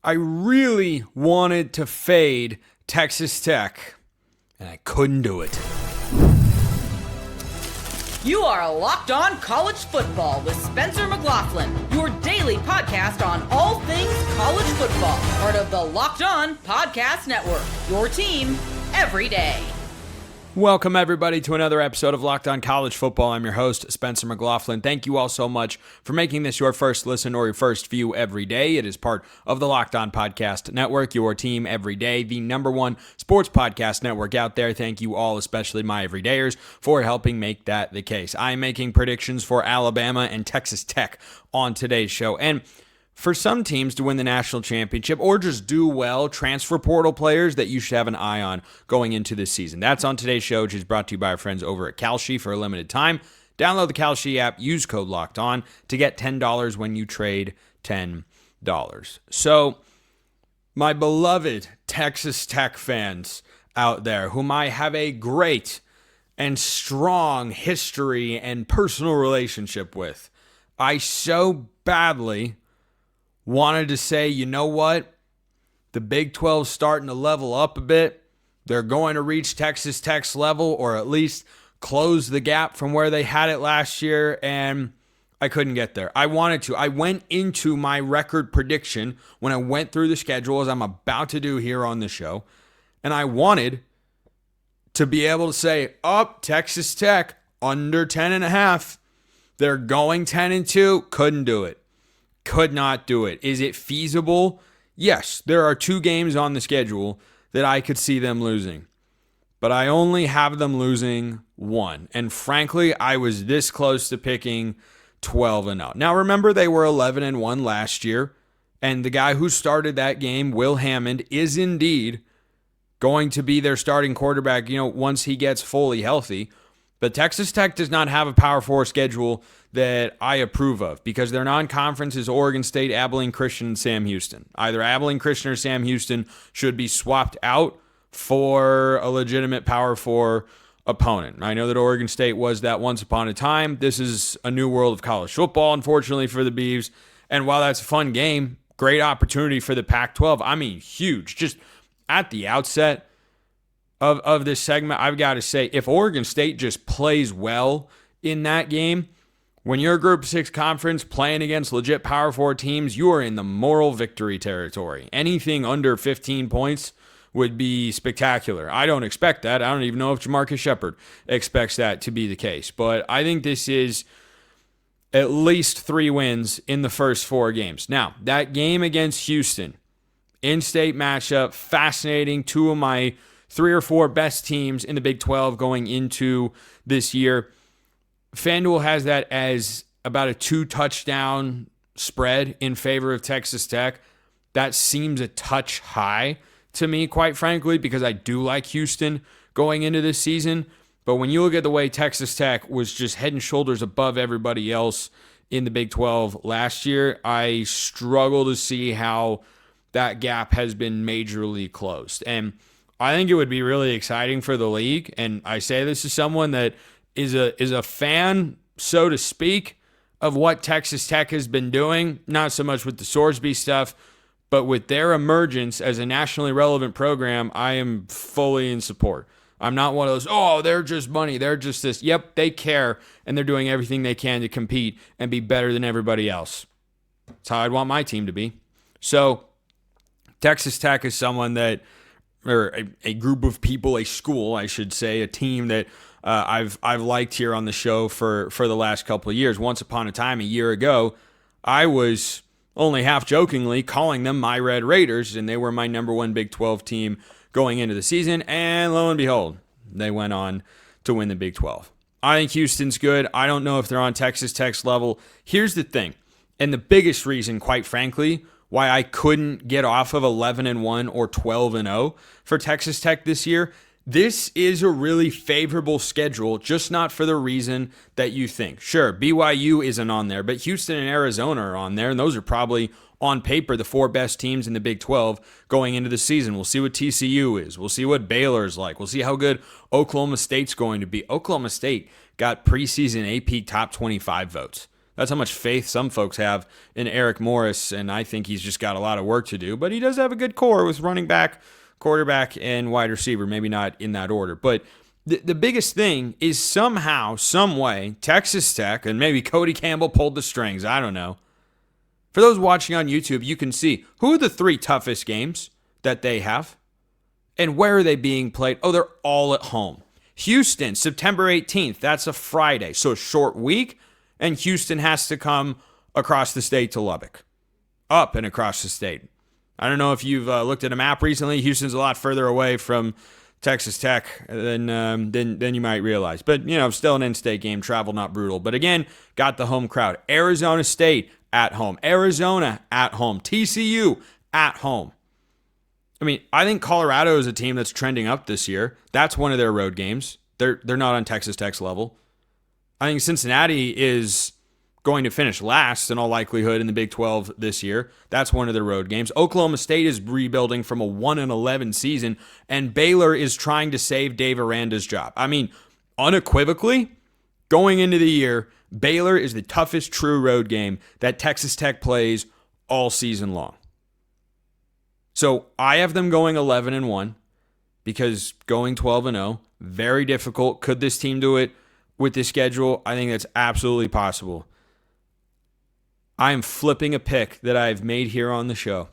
I really wanted to fade Texas Tech, and I couldn't do it. You are Locked On College Football with Spencer McLaughlin, your daily podcast on all things college football. Part of the Locked On Podcast Network, your team every day. Welcome, everybody, to another episode of Locked On College Football. I'm your host, Spencer McLaughlin. Thank you all so much for making this your first listen or your first view every day. It is part of the Locked On Podcast Network, your team every day, the number one sports podcast network out there. Thank you all, especially my everydayers, for helping make that the case. I'm making predictions for Alabama and Texas Tech on today's show. And for some teams to win the national championship or just do well, transfer portal players that you should have an eye on going into this season. That's on today's show, which is brought to you by our friends over at Kalshi for a limited time. Download the Kalshi app, use code LOCKEDON to get $10 when you trade $10. So, my beloved Texas Tech fans out there, whom I have a great and strong history and personal relationship with, I so badly wanted to say, you know what? The Big 12's starting to level up a bit. They're going to reach Texas Tech's level, or at least close the gap from where they had it last year, and I couldn't get there. I wanted to. I went into my record prediction when I went through the schedule, as I'm about to do here on the show, and I wanted to be able to say, Texas Tech, under 10.5. They're going 10-2. Couldn't do it. Could not do it. Is it feasible? Yes, there are 2 games on the schedule that I could see them losing. But I only have them losing 1. And frankly, I was this close to picking 12-0. Now remember, they were 11-1 last year. And the guy who started that game, Will Hammond, is indeed going to be their starting quarterback, once he gets fully healthy. But Texas Tech does not have a Power 4 schedule that I approve of, because their non-conference is Oregon State, Abilene Christian, and Sam Houston. Either Abilene Christian or Sam Houston should be swapped out for a legitimate Power 4 opponent. I know that Oregon State was that once upon a time. This is a new world of college football, unfortunately, for the Beavs. And while that's a fun game, great opportunity for the Pac-12. I mean, huge. Just at the outset of this segment, I've got to say, if Oregon State just plays well in that game, when you're a Group 6 conference playing against legit Power 4 teams, you are in the moral victory territory. Anything under 15 points would be spectacular. I don't expect that. I don't even know if Jamarcus Shepard expects that to be the case. But I think this is at least 3 wins in the first 4 games. Now, that game against Houston, in-state matchup, fascinating. 2 of my 3 or 4 best teams in the Big 12 going into this year. FanDuel has that as about a 2-touchdown spread in favor of Texas Tech. That seems a touch high to me, quite frankly, because I do like Houston going into this season. But when you look at the way Texas Tech was just head and shoulders above everybody else in the Big 12 last year, I struggle to see how that gap has been majorly closed. And I think it would be really exciting for the league. And I say this as someone that is a fan, so to speak, of what Texas Tech has been doing, not so much with the Sorsby stuff, but with their emergence as a nationally relevant program. I am fully in support. I'm not one of those, they're just money, they're just this. Yep, they care, and they're doing everything they can to compete and be better than everybody else. That's how I'd want my team to be. So Texas Tech is someone that, or a group of people, a school, I should say, a team that I've liked here on the show for the last couple of years. Once upon a time, a year ago, I was only half jokingly calling them my Red Raiders, and they were my number 1 Big 12 team going into the season. And lo and behold, they went on to win the Big 12. I think Houston's good. I don't know if they're on Texas Tech's level. Here's the thing, and the biggest reason, quite frankly, why I couldn't get off of 11-1 or 12-0 for Texas Tech this year. This is a really favorable schedule, just not for the reason that you think. Sure, BYU isn't on there, but Houston and Arizona are on there, and those are probably, on paper, the 4 best teams in the Big 12 going into the season. We'll see what TCU is. We'll see what Baylor's like. We'll see how good Oklahoma State's going to be. Oklahoma State got preseason AP top 25 votes. That's how much faith some folks have in Eric Morris, and I think he's just got a lot of work to do. But he does have a good core with running back, quarterback, and wide receiver. Maybe not in that order. But the biggest thing is somehow, some way, Texas Tech, and maybe Cody Campbell pulled the strings. I don't know. For those watching on YouTube, you can see who are the 3 toughest games that they have and where are they being played. Oh, they're all at home. Houston, September 18th. That's a Friday. So a short week, and Houston has to come across the state to Lubbock. Up and across the state. I don't know if you've looked at a map recently. Houston's a lot further away from Texas Tech than you might realize. But, still an in-state game. Travel not brutal. But again, got the home crowd. Arizona State at home. Arizona at home. TCU at home. I mean, I think Colorado is a team that's trending up this year. That's one of their road games. They're not on Texas Tech's level. I think Cincinnati is going to finish last in all likelihood in the Big 12 this year. That's one of their road games. Oklahoma State is rebuilding from a 1-11 season, and Baylor is trying to save Dave Aranda's job. I mean, unequivocally, going into the year, Baylor is the toughest true road game that Texas Tech plays all season long. So I have them going 11-1 because going 12-0, very difficult. Could this team do it with this schedule? I think that's absolutely possible. I am flipping a pick that I've made here on the show.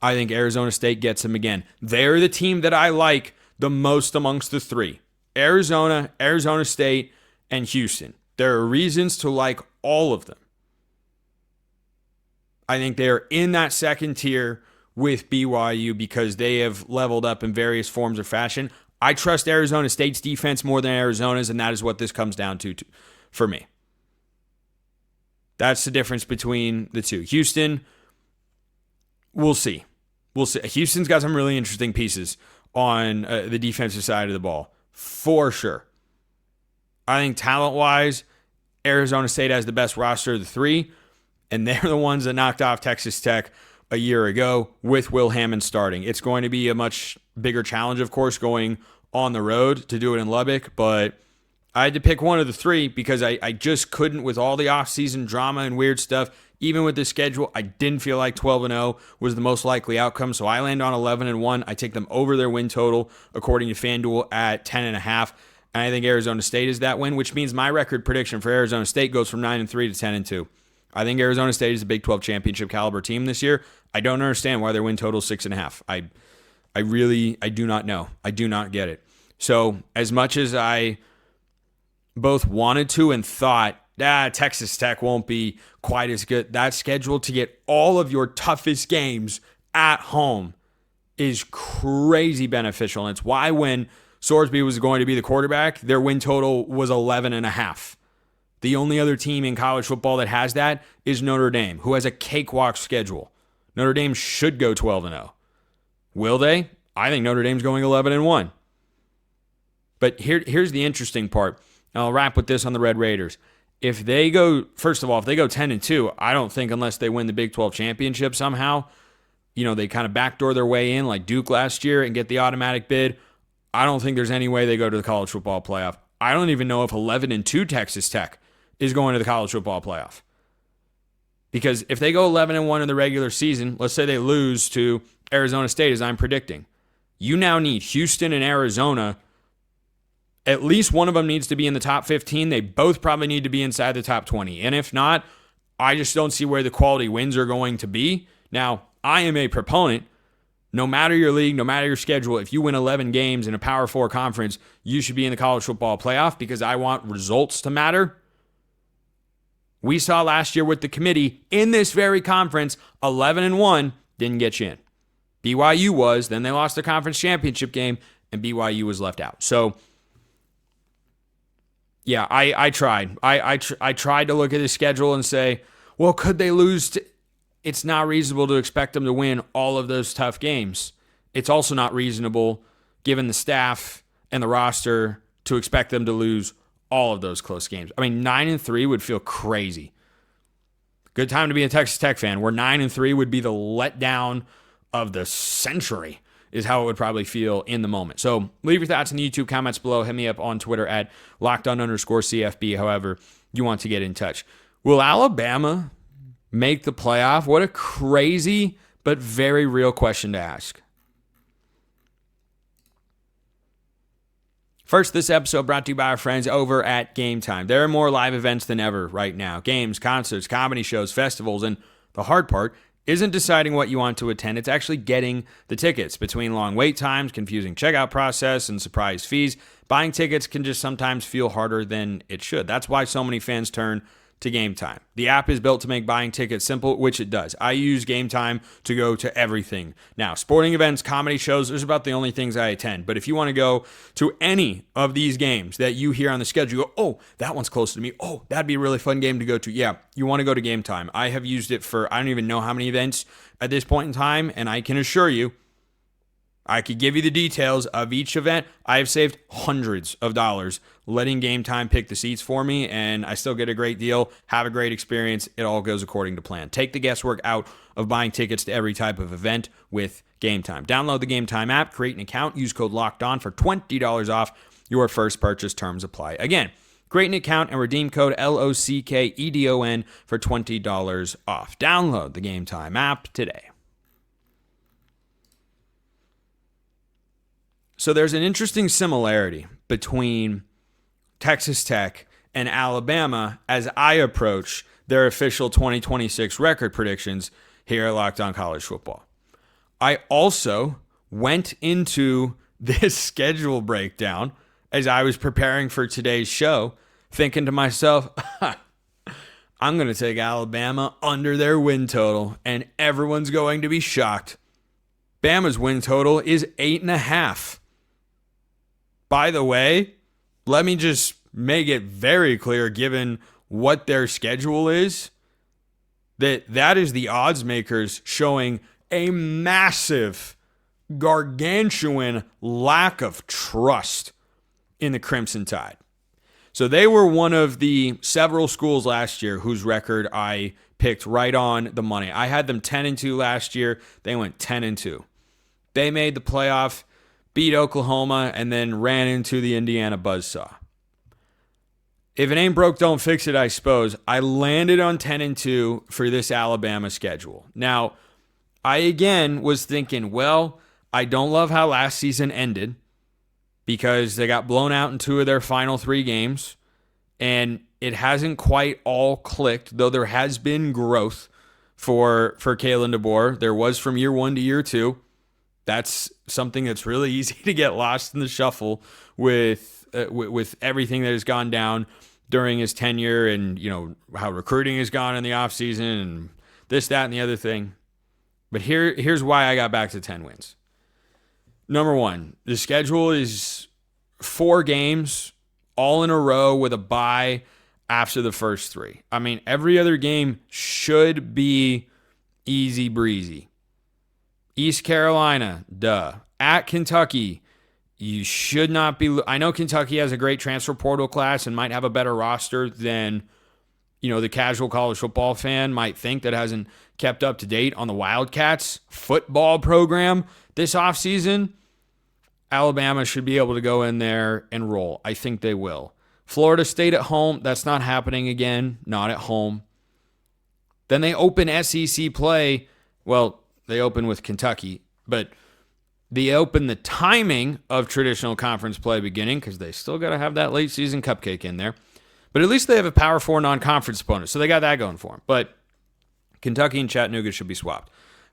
I think Arizona State gets them again. They're the team that I like the most amongst the 3. Arizona, Arizona State, and Houston. There are reasons to like all of them. I think they're in that second tier with BYU because they have leveled up in various forms or fashion. I trust Arizona State's defense more than Arizona's, and that is what this comes down to for me. That's the difference between the two. Houston, we'll see. Houston's got some really interesting pieces on the defensive side of the ball, for sure. I think talent-wise, Arizona State has the best roster of the 3, and they're the ones that knocked off Texas Tech a year ago with Will Hammond starting. It's going to be a much bigger challenge, of course, going on the road to do it in Lubbock, but I had to pick one of the 3 because I just couldn't, with all the offseason drama and weird stuff, even with the schedule, I didn't feel like 12-0 was the most likely outcome, so I land on 11-1. I take them over their win total, according to FanDuel, at 10.5. And I think Arizona State is that win, which means my record prediction for Arizona State goes from 9-3 to 10-2. I think Arizona State is a Big 12 championship caliber team this year. I don't understand why their win total is 6.5. I do not know. I do not get it. So as much as I both wanted to and thought, Texas Tech won't be quite as good, that schedule to get all of your toughest games at home is crazy beneficial. And it's why when Sorsby was going to be the quarterback, their win total was 11.5. The only other team in college football that has that is Notre Dame, who has a cakewalk schedule. Notre Dame should go 12-0. Will they? I think Notre Dame's going 11-1. But here's the interesting part. And I'll wrap with this on the Red Raiders. If they go 10-2, I don't think unless they win the Big 12 championship somehow, they kind of backdoor their way in like Duke last year and get the automatic bid. I don't think there's any way they go to the college football playoff. I don't even know if 11-2 Texas Tech is going to the college football playoff. Because if they go 11-1 in the regular season, let's say they lose to Arizona State, as I'm predicting, you now need Houston and Arizona. At least one of them needs to be in the top 15. They both probably need to be inside the top 20. And if not, I just don't see where the quality wins are going to be. Now, I am a proponent. No matter your league, no matter your schedule, if you win 11 games in a Power 4 conference, you should be in the college football playoff because I want results to matter. We saw last year with the committee in this very conference, 11-1 didn't get you in. BYU was, then they lost the conference championship game, and BYU was left out. So, yeah, I tried. I tried to look at the schedule and say, well, could they lose? It's not reasonable to expect them to win all of those tough games. It's also not reasonable, given the staff and the roster, to expect them to lose all of those close games. I mean, 9-3 would feel crazy. Good time to be a Texas Tech fan, where 9-3 would be the letdown of the century, is how it would probably feel in the moment. So leave your thoughts in the YouTube comments below. Hit me up on Twitter at @LockedOn_CFB. However, you want to get in touch. Will Alabama make the playoff? What a crazy but very real question to ask. First, this episode brought to you by our friends over at Game Time. There are more live events than ever right now. Games, concerts, comedy shows, festivals, and the hard part isn't deciding what you want to attend. It's actually getting the tickets. Between long wait times, confusing checkout process, and surprise fees, buying tickets can just sometimes feel harder than it should. That's why so many fans turn to Game Time. The app is built to make buying tickets simple, which it does. I use Game Time to go to everything. Now, sporting events, comedy shows, there's about the only things I attend. But if you want to go to any of these games that you hear on the schedule, you go, oh, that one's close to me. Oh, that'd be a really fun game to go to. Yeah, you want to go to Game Time. I have used it for, I don't even know how many events at this point in time, and I can assure you, I could give you the details of each event. I have saved hundreds of dollars letting Game Time pick the seats for me, and I still get a great deal, have a great experience. It all goes according to plan. Take the guesswork out of buying tickets to every type of event with Game Time. Download the Game Time app, create an account, use code LOCKEDON for $20 off your first purchase. Terms apply. Again, create an account and redeem code LOCKEDON for $20 off. Download the Game Time app today. So there's an interesting similarity between Texas Tech and Alabama as I approach their official 2026 record predictions here at Locked On College Football. I also went into this schedule breakdown as I was preparing for today's show, thinking to myself, I'm going to take Alabama under their win total, and everyone's going to be shocked. Bama's win total is 8.5. By the way, let me just make it very clear, given what their schedule is, that is the odds makers showing a massive, gargantuan lack of trust in the Crimson Tide. So they were one of the several schools last year whose record I picked right on the money. I had them 10-2 last year. They went 10-2. They made the playoff, beat Oklahoma, and then ran into the Indiana buzzsaw. If it ain't broke, don't fix it, I suppose. I landed on 10-2 for this Alabama schedule. Now, I again was thinking, well, I don't love how last season ended because they got blown out in 2 of their final 3 games, and it hasn't quite all clicked, though there has been growth for Kalen DeBoer. There was from year 1 to year 2. That's something that's really easy to get lost in the shuffle with everything that has gone down during his tenure, and how recruiting has gone in the offseason and this, that, and the other thing. But here's why I got back to 10 wins. Number one, the schedule is 4 games all in a row with a bye after the first 3. I mean, every other game should be easy breezy. East Carolina, duh. At Kentucky, you should not be. I know Kentucky has a great transfer portal class and might have a better roster than, the casual college football fan might think that hasn't kept up to date on the Wildcats football program this offseason. Alabama should be able to go in there and roll. I think they will. Florida State at home, that's not happening again, not at home. Then they open SEC play. Well, they open with Kentucky, but they open the timing of traditional conference play beginning because they still got to have that late season cupcake in there. But at least they have a Power 4 non-conference opponent, so they got that going for them. But Kentucky and Chattanooga should be swapped.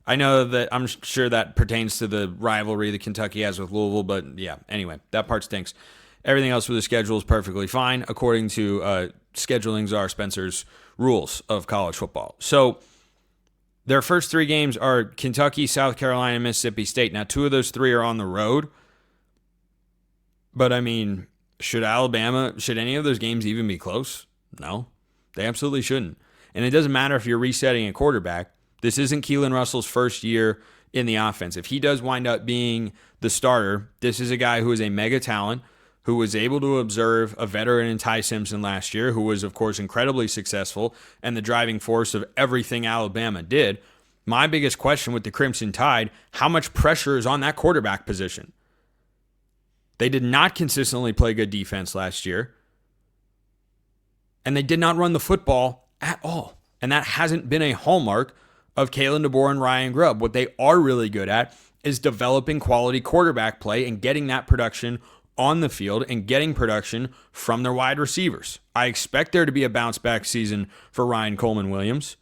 I know that I'm sure that pertains to the rivalry that Kentucky has with Louisville, but yeah, anyway, that part stinks. Everything else with the schedule is perfectly fine according to scheduling czar Spencer's rules of college football. So their first 3 games are Kentucky, South Carolina, and Mississippi State. Now, 2 of those 3 are on the road. But, I mean, should any of those games even be close? No, they absolutely shouldn't. And it doesn't matter if you're resetting a quarterback. This isn't Keelan Russell's first year in the offense. If he does wind up being the starter, this is a guy who is a mega talent, who was able to observe a veteran in Ty Simpson last year, who was, of course, incredibly successful and the driving force of everything Alabama did. My biggest question with the Crimson Tide, how much pressure is on that quarterback position? They did not consistently play good defense last year. And they did not run the football at all. And that hasn't been a hallmark of Kalen DeBoer and Ryan Grubb. What they are really good at is developing quality quarterback play and getting that production on the field and getting production from their wide receivers. I expect there to be a bounce back season for Ryan Coleman-Williams.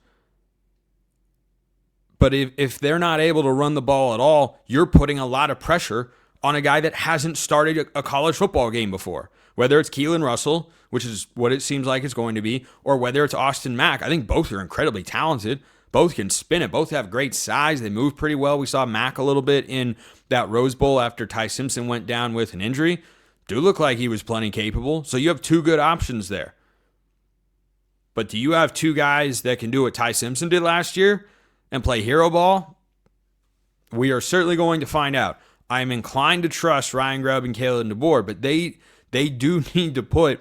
But if they're not able to run the ball at all, you're putting a lot of pressure on a guy that hasn't started a college football game before. Whether it's Keelan Russell, which is what it seems like it's going to be, or whether it's Austin Mack. I think both are incredibly talented. Both can spin it. Both have great size. They move pretty well. We saw Mack a little bit in that Rose Bowl after Ty Simpson went down with an injury. Do look like he was plenty capable. So you have two good options there. But do you have two guys that can do what Ty Simpson did last year and play hero ball? We are certainly going to find out. I'm inclined to trust Ryan Grubb and Kalen DeBoer, but they do need to put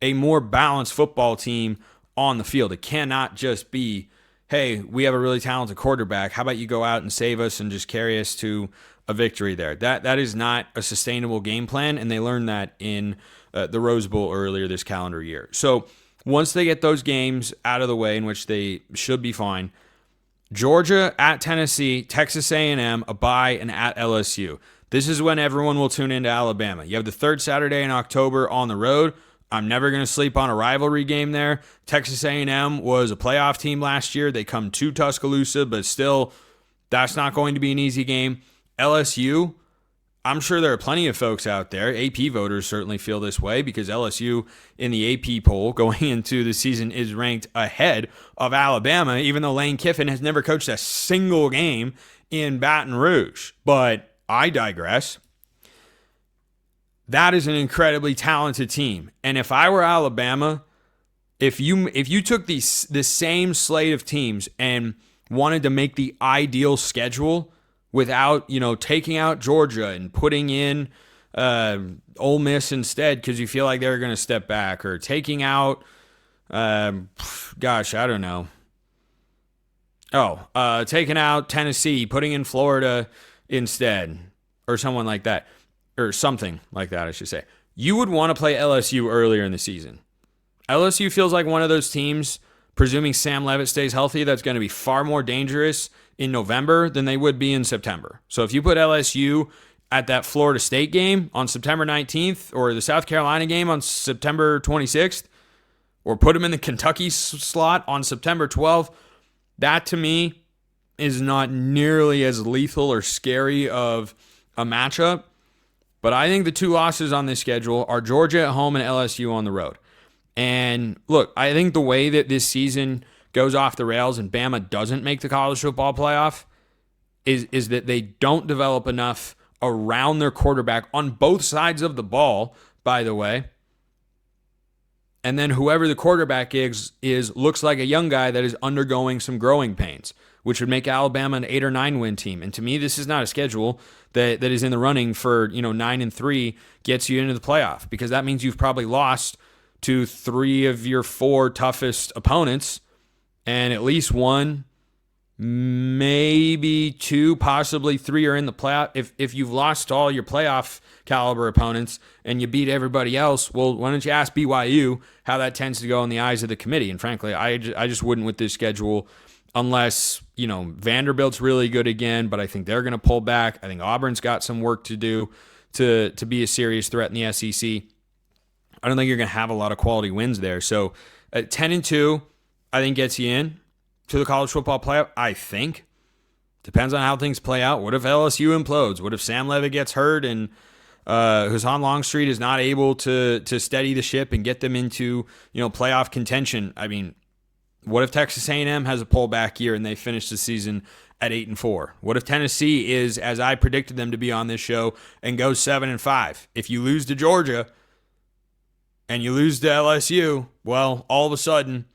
a more balanced football team on the field. It cannot just be, hey, we have a really talented quarterback. How about you go out and save us and just carry us to a victory there? That is not a sustainable game plan, and they learned that in the Rose Bowl earlier this calendar year. So once they get those games out of the way, in which they should be fine, Georgia at Tennessee, Texas A&M, a bye, and at LSU. This is when everyone will tune into Alabama. You have the third Saturday in October on the road. I'm never going to sleep on a rivalry game there. Texas A&M was a playoff team last year. They come to Tuscaloosa, but still, that's not going to be an easy game. LSU, I'm sure there are plenty of folks out there. AP voters certainly feel this way because LSU in the AP poll going into the season is ranked ahead of Alabama, even though Lane Kiffin has never coached a single game in Baton Rouge. But I digress. That is an incredibly talented team. And if I were Alabama, if you took this same slate of teams and wanted to make the ideal schedule without, taking out Georgia and putting in Ole Miss instead because you feel like they're going to step back, or taking out, I don't know. Taking out Tennessee, putting in Florida instead, or someone like that. Or something like that, I should say. You would want to play LSU earlier in the season. LSU feels like one of those teams, presuming Sam Leavitt stays healthy, that's going to be far more dangerous in November than they would be in September. So if you put LSU at that Florida State game on September 19th, or the South Carolina game on September 26th, or put them in the Kentucky slot on September 12th, that to me is not nearly as lethal or scary of a matchup. But I think the two losses on this schedule are Georgia at home and LSU on the road. And look, I think the way that this season goes off the rails and Bama doesn't make the college football playoff is that they don't develop enough around their quarterback on both sides of the ball, by the way. And then whoever the quarterback is looks like a young guy that is undergoing some growing pains, which would make Alabama an 8 or 9 win team. And to me, this is not a schedule that is in the running for 9-3 gets you into the playoff, because that means you've probably lost to 3 of your 4 toughest opponents, and at least 1, maybe 2, possibly 3 are in the playoff. If you've lost all your playoff caliber opponents and you beat everybody else, well, why don't you ask BYU how that tends to go in the eyes of the committee? And frankly, I just wouldn't with this schedule. Unless, Vanderbilt's really good again, but I think they're going to pull back. I think Auburn's got some work to do to be a serious threat in the SEC. I don't think you're going to have a lot of quality wins there. So 10-2, I think gets you in to the college football playoff. I think. Depends on how things play out. What if LSU implodes? What if Sam Leavitt gets hurt and Hassan Longstreet is not able to steady the ship and get them into playoff contention? I mean, what if Texas A&M has a pullback year and they finish the season at 8-4? What if Tennessee is, as I predicted them to be on this show, and goes 7-5? If you lose to Georgia and you lose to LSU, well, all of a sudden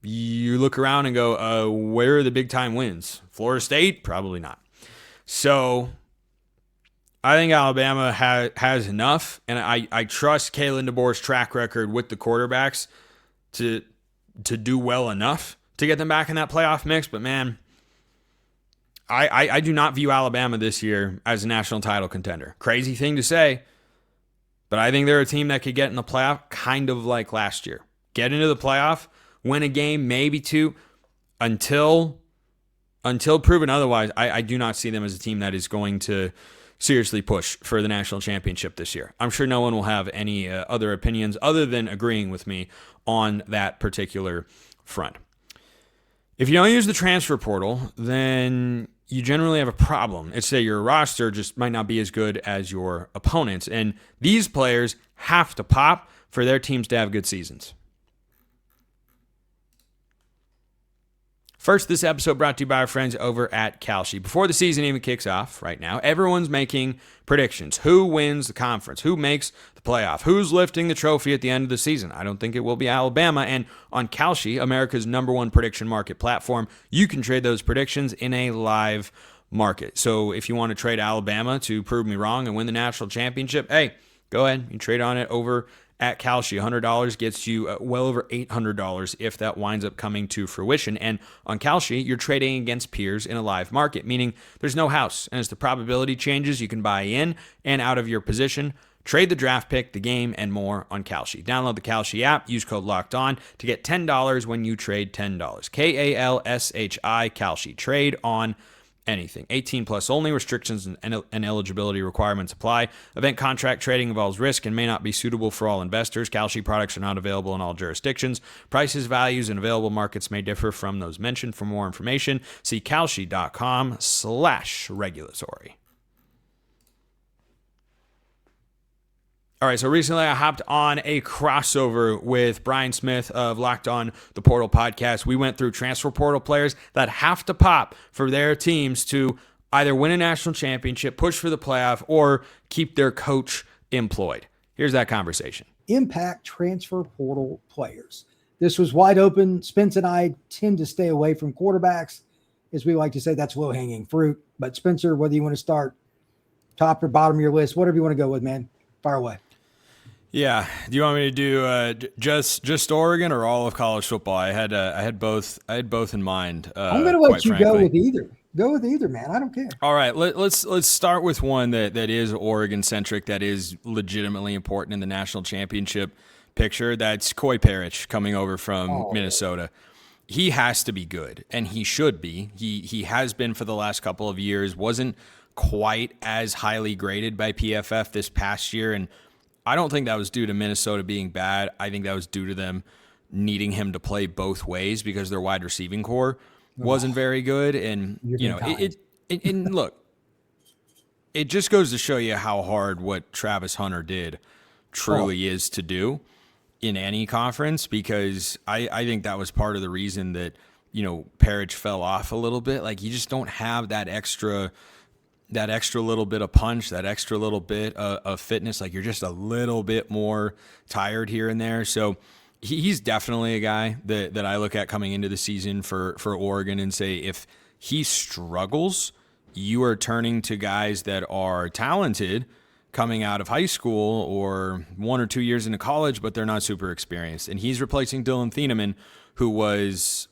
you look around and go, where are the big time wins? Florida State? Probably not. So I think Alabama has enough, and I trust Kalen DeBoer's track record with the quarterbacks to do well enough to get them back in that playoff mix. But man, I do not view Alabama this year as a national title contender. Crazy thing to say, but I think they're a team that could get in the playoff kind of like last year. get into the playoff, win a game, maybe two, until proven otherwise. I do not see them as a team that is going to seriously push for the national championship this year. I'm sure no one will have any other opinions other than agreeing with me on that particular front. If you don't use the transfer portal, then you generally have a problem. It's that your roster just might not be as good as your opponents, and these players have to pop for their teams to have good seasons. First, this episode brought to you by our friends over at Kalshi. Before the season even kicks off right now, everyone's making predictions. Who wins the conference? Who makes the playoff? Who's lifting the trophy at the end of the season? I don't think it will be Alabama. And on Kalshi, America's #1 prediction market platform, you can trade those predictions in a live market. So if you want to trade Alabama to prove me wrong and win the national championship, hey, go ahead. You trade on it over at Kalshi. $100 gets you well over $800 if that winds up coming to fruition. And on Kalshi, you're trading against peers in a live market, meaning there's no house. And as the probability changes, you can buy in and out of your position, trade the draft pick, the game, and more on Kalshi. Download the Kalshi app, use code LOCKEDON to get $10 when you trade $10. Kalshi, Kalshi. Trade on anything. 18 plus only. Restrictions and eligibility requirements apply. Event contract trading involves risk and may not be suitable for all investors. Kalshi products are not available in all jurisdictions. Prices, values, and available markets may differ from those mentioned. For more information, see kalshi.com/regulatory. All right, so recently I hopped on a crossover with Brian Smith of Locked On the Portal podcast. We went through transfer portal players that have to pop for their teams to either win a national championship, push for the playoff, or keep their coach employed. Here's that conversation. Impact transfer portal players. This was wide open. Spence and I tend to stay away from quarterbacks. As we like to say, that's low-hanging fruit. But Spencer, whether you want to start top or bottom of your list, whatever you want to go with, man, fire away. Yeah. Do you want me to do just Oregon or all of college football? I had both in mind. I'm going to let you go with either. Go with either, man. I don't care. All right. Let's start with one that is Oregon centric, that is legitimately important in the national championship picture. That's Perich coming over from Minnesota. He has to be good, and he should be. He has been for the last couple of years. Wasn't quite as highly graded by PFF this past year, and I don't think that was due to Minnesota being bad. I think that was due to them needing him to play both ways because their wide receiving core wasn't very good. And, and look, it just goes to show you how hard what Travis Hunter did truly is to do in any conference, because I think that was part of the reason that, Perich fell off a little bit. Like, you just don't have that extra little bit of punch, that extra little bit of fitness. Like, you're just a little bit more tired here and there. So he's definitely a guy that I look at coming into the season for Oregon and say, if he struggles, you are turning to guys that are talented coming out of high school or 1 or 2 years into college, but they're not super experienced. And he's replacing Dylan Thieneman, who was,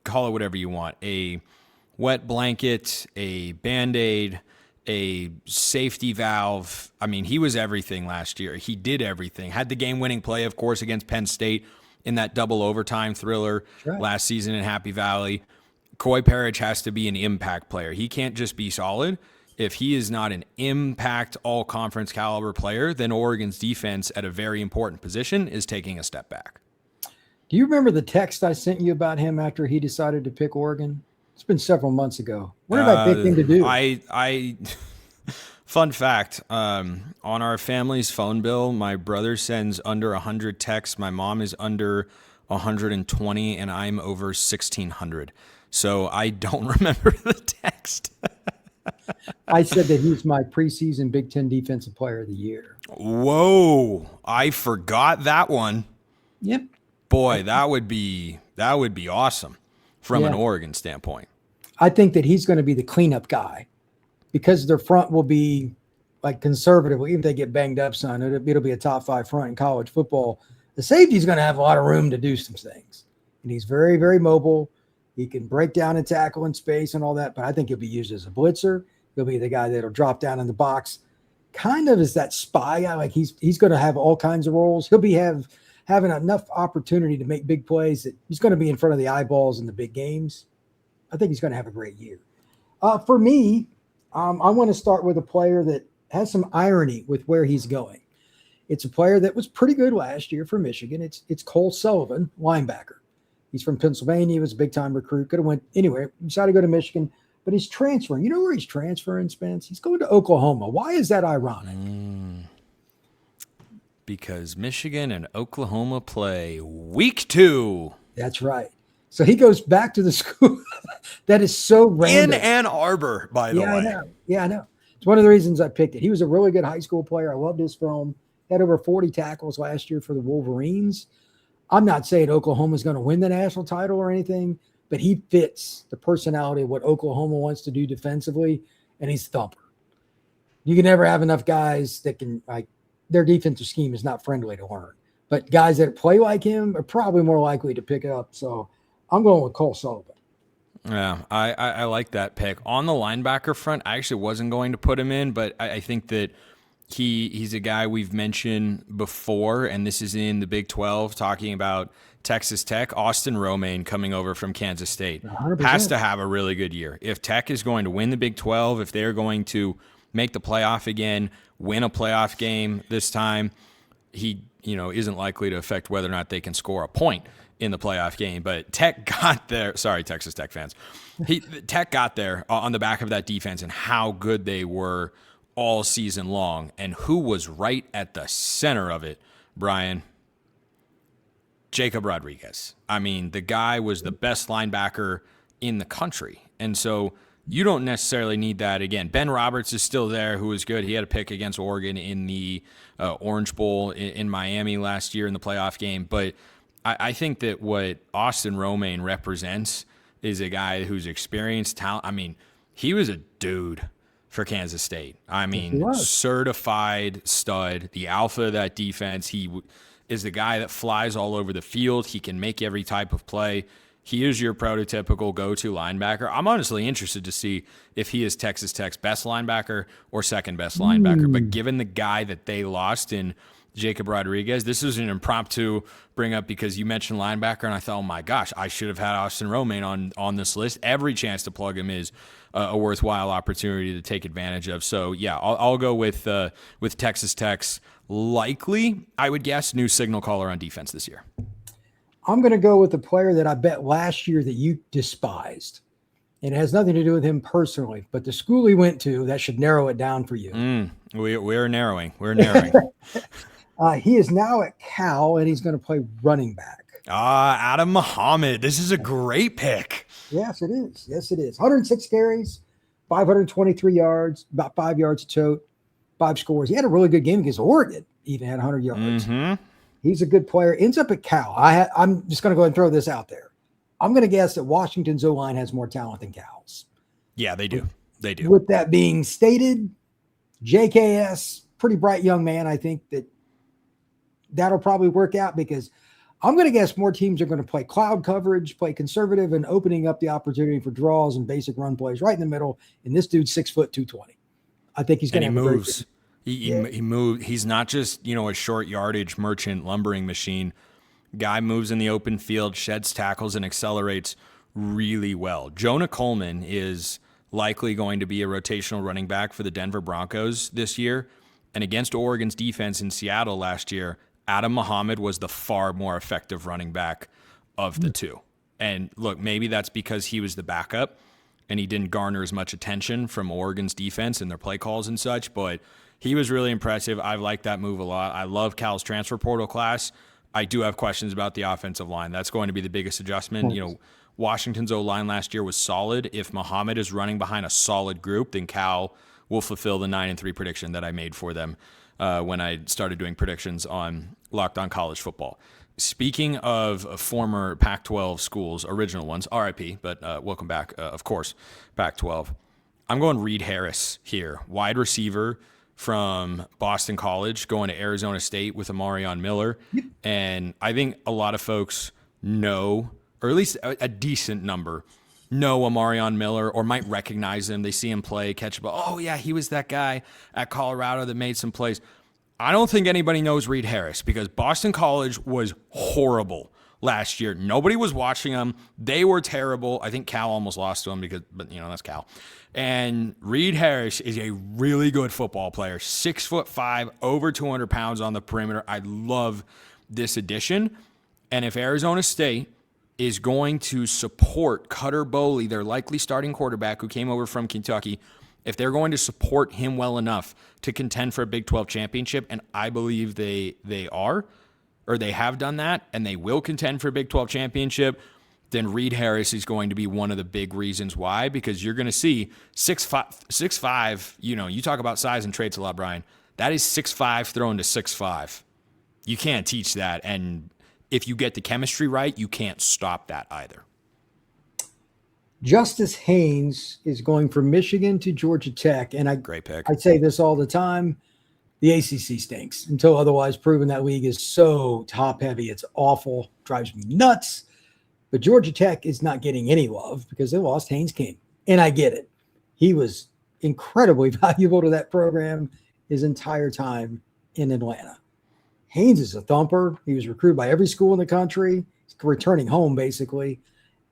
call it whatever you want, a wet blanket, a Band-Aid, a safety valve. I mean, he was everything last year. He did everything. Had the game-winning play, of course, against Penn State in that double overtime thriller last season in Happy Valley. Perich has to be an impact player. He can't just be solid. If he is not an impact all-conference caliber player, then Oregon's defense at a very important position is taking a step back. Do you remember the text I sent you about him after he decided to pick Oregon? It's been several months ago. What did I pick him to do? Fun fact, on our family's phone bill, my brother sends under 100 texts. My mom is under 120, and I'm over 1,600. So I don't remember the text. I said that he's my preseason Big Ten Defensive Player of the Year. Whoa, I forgot that one. Yep. Boy, that would be awesome from an Oregon standpoint. I think that he's going to be the cleanup guy because their front will be like conservative. Even if they get banged up, son, it'll be a top 5 front in college football. The safety's going to have a lot of room to do some things. And he's very, very mobile. He can break down and tackle in space and all that, but I think he'll be used as a blitzer. He'll be the guy that'll drop down in the box, kind of as that spy guy. Like he's going to have all kinds of roles. He'll have having enough opportunity to make big plays that he's going to be in front of the eyeballs in the big games. I think he's going to have a great year. For me, I want to start with a player that has some irony with where he's going. It's a player that was pretty good last year for Michigan. It's Cole Sullivan, linebacker. He's from Pennsylvania. He was a big-time recruit. Could have went anywhere. He decided to go to Michigan, but he's transferring. You know where he's transferring, Spence? He's going to Oklahoma. Why is that ironic? Because Michigan and Oklahoma play week 2. That's right. So he goes back to the school. That is so random. In Ann Arbor, by the way. I know. Yeah, I know. It's one of the reasons I picked it. He was a really good high school player. I loved his film. Had over 40 tackles last year for the Wolverines. I'm not saying Oklahoma's going to win the national title or anything, but he fits the personality of what Oklahoma wants to do defensively, and he's a thumper. You can never have enough guys that can, like, their defensive scheme is not friendly to learn. But guys that play like him are probably more likely to pick it up. So I'm going with Cole Sullivan. Yeah, I like that pick. On the linebacker front, I actually wasn't going to put him in, but I think that he's a guy we've mentioned before, and this is in the Big 12, talking about Texas Tech. Austin Romaine coming over from Kansas State 100%. has to have a really good year. If Tech is going to win the Big 12, if they're going to make the playoff again, win a playoff game this time, he isn't likely to affect whether or not they can score a point in the playoff game. But Tech got there. Sorry, Texas Tech fans. Tech got there on the back of that defense and how good they were all season long. And who was right at the center of it, Brian? Jacob Rodriguez. I mean, the guy was the best linebacker in the country. And so you don't necessarily need that again. Ben Roberts is still there, who was good. He had a pick against Oregon in the Orange Bowl in Miami last year in the playoff game. But I think that what Austin Romaine represents is a guy who's experienced talent. I mean, he was a dude for Kansas State. I mean, certified stud, the alpha of that defense. He is the guy that flies all over the field. He can make every type of play. He is your prototypical go-to linebacker. I'm honestly interested to see if he is Texas Tech's best linebacker or second best linebacker. But given the guy that they lost in Jacob Rodriguez, this was an impromptu bring up because you mentioned linebacker, and I thought, oh my gosh, I should have had Austin Romaine on this list. Every chance to plug him is a worthwhile opportunity to take advantage of. So yeah, I'll go with Texas Tech's likely, I would guess, new signal caller on defense this year. I'm going to go with the player that I bet last year that you despised. And it has nothing to do with him personally, but the school he went to, that should narrow it down for you. We're narrowing. We're narrowing. He is now at Cal, and he's going to play running back. Adam Muhammad. This is a great pick. Yes, it is. Yes, it is. 106 carries, 523 yards, about 5 yards a tote, 5 scores. He had a really good game against Oregon, even had 100 yards. Mm-hmm. He's a good player. Ends up at Cal. I'm just going to go ahead and throw this out there. I'm going to guess that Washington's O-line has more talent than Cal's. Yeah, they do. They do. With that being stated, JKS, pretty bright young man. I think that'll probably work out because I'm going to guess more teams are going to play cloud coverage, play conservative, and opening up the opportunity for draws and basic run plays right in the middle. And this dude's 6 foot 220. I think he's going to moves. He moves. He's not just, a short yardage merchant lumbering machine. Guy moves in the open field, sheds tackles, and accelerates really well. Jonah Coleman is likely going to be a rotational running back for the Denver Broncos this year. And against Oregon's defense in Seattle last year, Adam Muhammad was the far more effective running back of the two. And look, maybe that's because he was the backup and he didn't garner as much attention from Oregon's defense and their play calls and such, but he was really impressive. I like that move a lot. I love Cal's transfer portal class. I do have questions about the offensive line. That's going to be the biggest adjustment. Washington's O-line last year was solid. If Muhammad is running behind a solid group, then Cal will fulfill the 9-3 prediction that I made for them when I started doing predictions on Locked On College Football. Speaking of former Pac-12 schools, original ones, RIP, but welcome back, of course, Pac-12. I'm going Reed Harris here, wide receiver from Boston College, going to Arizona State with Amarion Miller. And I think a lot of folks know, or at least a decent number, know Amarion Miller or might recognize him. They see him play, catch a ball. Oh, yeah, he was that guy at Colorado that made some plays. I don't think anybody knows Reed Harris because Boston College was horrible last year. Nobody was watching them. They were terrible. I think Cal almost lost to them but that's Cal. And Reed Harris is a really good football player. 6'5", over 200 pounds on the perimeter. I love this addition. And if Arizona State is going to support Cutter Boley, their likely starting quarterback who came over from Kentucky, if they're going to support him well enough to contend for a Big 12 championship, and I believe they are, or they have done that, and they will contend for a Big 12 championship, then Reed Harris is going to be one of the big reasons why, because you're going to see 6'5", you talk about size and traits a lot, Brian. That is 6'5" thrown to 6'5". You can't teach that, and if you get the chemistry right, you can't stop that either. Justice Haynes is going from Michigan to Georgia Tech. And great pick. I say this all the time. The ACC stinks until otherwise proven. That league is so top heavy. It's awful. Drives me nuts. But Georgia Tech is not getting any love because they lost Haynes King. And I get it. He was incredibly valuable to that program his entire time in Atlanta. Haynes is a thumper. He was recruited by every school in the country. He's returning home, basically.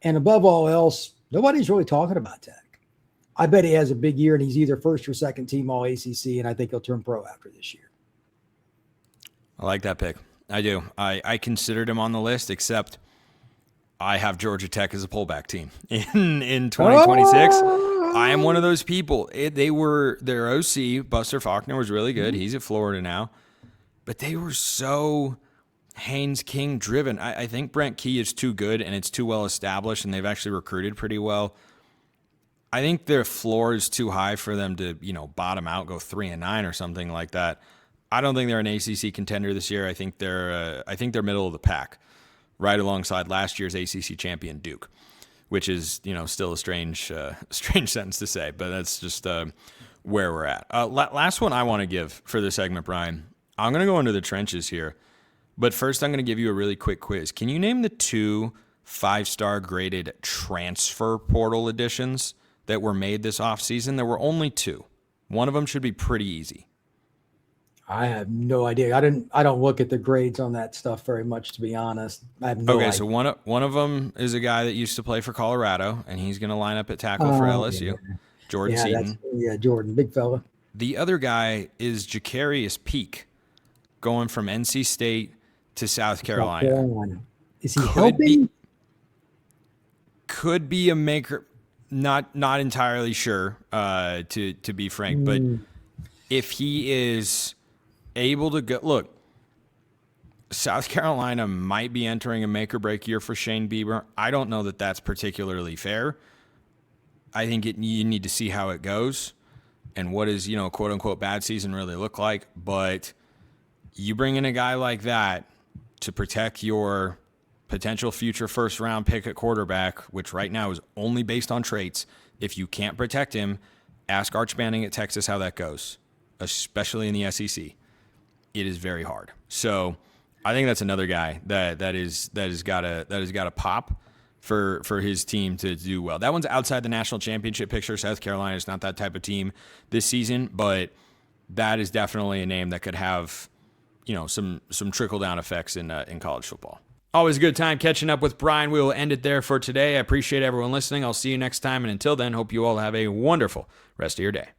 And above all else, nobody's really talking about Tech. I bet he has a big year, and he's either first or second team all ACC, and I think he'll turn pro after this year. I like that pick. I do. I considered him on the list, except I have Georgia Tech as a pullback team in 2026. I am one of those people. Their OC, Buster Faulkner, was really good. He's at Florida now. But they were so Haynes King driven. I think Brent Key is too good, and it's too well established, and they've actually recruited pretty well. I think their floor is too high for them to, bottom out, go 3-9 or something like that. I don't think they're an ACC contender this year. I think they're middle of the pack, right alongside last year's ACC champion Duke, which is still a strange sentence to say, but that's just where we're at. Last one I want to give for this segment, Brian. I'm going to go into the trenches here, but first I'm going to give you a really quick quiz. Can you name the 2 5-star graded transfer portal additions that were made this offseason? There were only 2. One of them should be pretty easy. I have no idea. I don't look at the grades on that stuff very much, to be honest. I have no idea. So one of them is a guy that used to play for Colorado, and he's going to line up at tackle for LSU. Yeah. Jordan Seaton. Jordan, big fella. The other guy is Jacarius Peak, going from NC State to South Carolina. Is he helping? Could be a maker. Not entirely sure, to be frank. But if he is able to go, look, South Carolina might be entering a make or break year for Shane Bieber. I don't know that that's particularly fair. I think you need to see how it goes and what is, quote unquote bad season really look like. But you bring in a guy like that to protect your potential future first-round pick at quarterback, which right now is only based on traits. If you can't protect him, ask Arch Manning at Texas how that goes, especially in the SEC. It is very hard. So I think that's another guy that has got a pop for his team to do well. That one's outside the national championship picture. South Carolina is not that type of team this season, but that is definitely a name that could have some trickle-down effects in college football. Always a good time catching up with Brian. We will end it there for today. I appreciate everyone listening. I'll see you next time, and until then, hope you all have a wonderful rest of your day.